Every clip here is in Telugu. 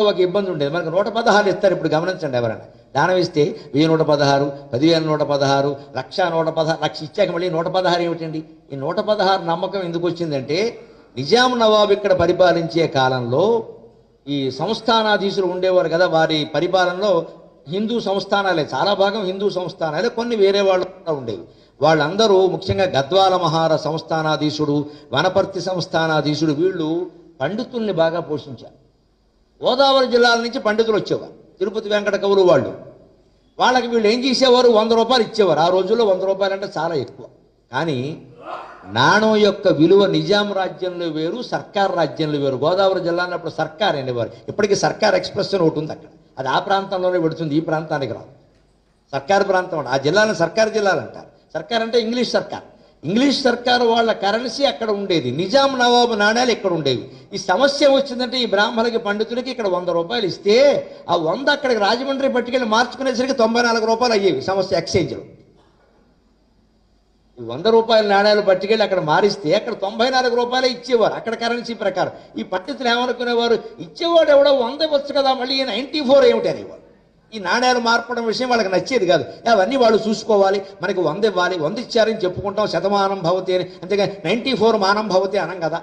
ఒక ఇబ్బంది ఉండేది. మనకు 116 ఇస్తారు. ఇప్పుడు గమనించండి, ఎవరైనా దానం ఇస్తే 1116, 10,116, 1,116, లక్ష ఇచ్చాక మళ్ళీ 116 ఏమిటండి? ఈ 116 నమ్మకం ఎందుకు వచ్చిందంటే, నిజాం నవాబు ఇక్కడ పరిపాలించే కాలంలో ఈ సంస్థానాధీశులు ఉండేవారు కదా, వారి పరిపాలనలో హిందూ సంస్థానాలే, చాలా భాగం హిందూ సంస్థానాలే, కొన్ని వేరే వాళ్ళు ఉండేవి. వాళ్ళందరూ ముఖ్యంగా గద్వాల మహార సంస్థానాధీశుడు, వనపర్తి సంస్థానాధీశుడు, వీళ్ళు పండితుల్ని బాగా పోషించారు. గోదావరి జిల్లాల నుంచి పండితులు వచ్చేవారు, తిరుపతి వెంకట కవులు వాళ్ళు. వాళ్ళకి వీళ్ళు ఏం చేసేవారు? 100 రూపాయలు ఇచ్చేవారు. ఆ రోజుల్లో 100 రూపాయలు అంటే చాలా ఎక్కువ. కానీ నాణం యొక్క విలువ నిజాం రాజ్యంలో వేరు, సర్కార్ రాజ్యంలో వేరు. గోదావరి జిల్లా అన్నప్పుడు సర్కార్ అనేవారు. ఇప్పటికీ సర్కార్ ఎక్స్ప్రెస్ అని ఒకటి ఉంది అక్కడ, అది ఆ ప్రాంతంలోనే పెడుతుంది, ఈ ప్రాంతానికి రాదు. సర్కార్ ప్రాంతం ఆ జిల్లాలను సర్కార్ జిల్లాలు అంటారు. సర్కార్ అంటే ఇంగ్లీష్ సర్కార్. ఇంగ్లీష్ సర్కారు వాళ్ళ కరెన్సీ అక్కడ ఉండేది, నిజాం నవాబు నాణ్యాలు ఇక్కడ ఉండేవి. ఈ సమస్య వచ్చిందంటే ఈ బ్రాహ్మణులకి పండితులకి ఇక్కడ 100 రూపాయలు ఇస్తే ఆ 100 అక్కడికి రాజమండ్రి పట్టుకెళ్ళి మార్చుకునేసరికి 94 రూపాయలు అయ్యేవి సమస్య ఎక్స్చేంజ్లో. ఈ 100 రూపాయల నాణ్యాలు పట్టుకెళ్ళి అక్కడ మారిస్తే అక్కడ 94 రూపాయలే ఇచ్చేవారు అక్కడ కరెన్సీ ప్రకారం. ఈ పండితులు ఏమనుకునేవారు? ఇచ్చేవాడు ఎవడో 100 ఇవ్వచ్చు కదా, మళ్ళీ 94 ఏమిటి అనేవారు. ఈ నాణ్యాలు మార్పడం విషయం వాళ్ళకి నచ్చేది కాదు. అవన్నీ వాళ్ళు చూసుకోవాలి, మనకి 100 ఇవ్వాలి, 100 ఇచ్చారని చెప్పుకుంటాం, శతమానం భవతి అని, అంతేగా 94 మానం భవతి అనం కదా,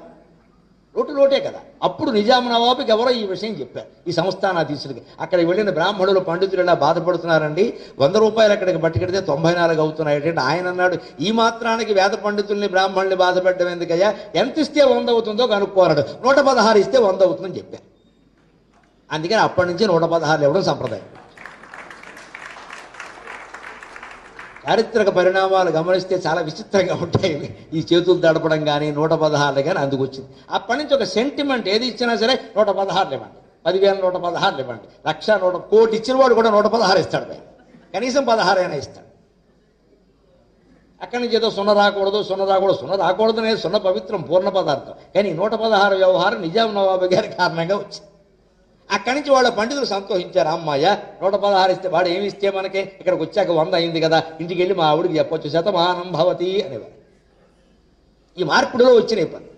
లోటే కదా. అప్పుడు నిజాం నవాబుకి ఎవరో ఈ విషయం చెప్పారు, ఈ సంస్థానాధీశులకి. అక్కడికి వెళ్ళిన బ్రాహ్మణులు పండితులు ఇలా బాధపడుతున్నారండి, 100 రూపాయలు అక్కడికి పట్టుకెడితే 94 అవుతున్నాయి అంటే. ఆయన అన్నాడు, ఈ మాత్రానికి వేద పండితుల్ని బ్రాహ్మణుల్ని బాధపెట్టడం ఎందుకయ్యా, ఎంత ఇస్తే 100 అవుతుందో కనుక్కోరాడు, 116 ఇస్తే 100 అవుతుందని చెప్పారు. అందుకని అప్పటి నుంచి 116 ఇవ్వడం సంప్రదాయం. చారిత్రక పరిణామాలు గమనిస్తే చాలా విచిత్రంగా ఉంటాయి. ఈ చేతులు దడపడం కానీ 116 కానీ అందుకు వచ్చింది. అప్పటి నుంచి ఒక సెంటిమెంట్, ఏది ఇచ్చినా సరే 116 ఇవ్వండి, 10,116 ఇవ్వండి, 1,00,000 కోటి ఇచ్చిన వాడు కూడా 116 ఇస్తాడు, పై కనీసం 16 అయినా ఇస్తాడు. అక్కడి నుంచి ఏదో సున్న రాకూడదు, సున్న రాకూడదు అనేది సున్న పవిత్రం, పూర్ణ పదార్థం. కానీ 116 వ్యవహారం నిజాం నవాబు గారి కారణంగా వచ్చింది. అక్కడి నుంచి వాళ్ళ పండితులు సంతోషించారు, అమ్మాయ 116 ఇస్తే, వాడు ఏమి ఇస్తే మనకి, ఇక్కడికి వచ్చాక 100 అయింది కదా, ఇంటికి వెళ్ళి మా ఆవిడికి చెప్పొచ్చు, శతమానం భవతి అనేవారు. ఈ మార్పుడులో వచ్చినాయి పని.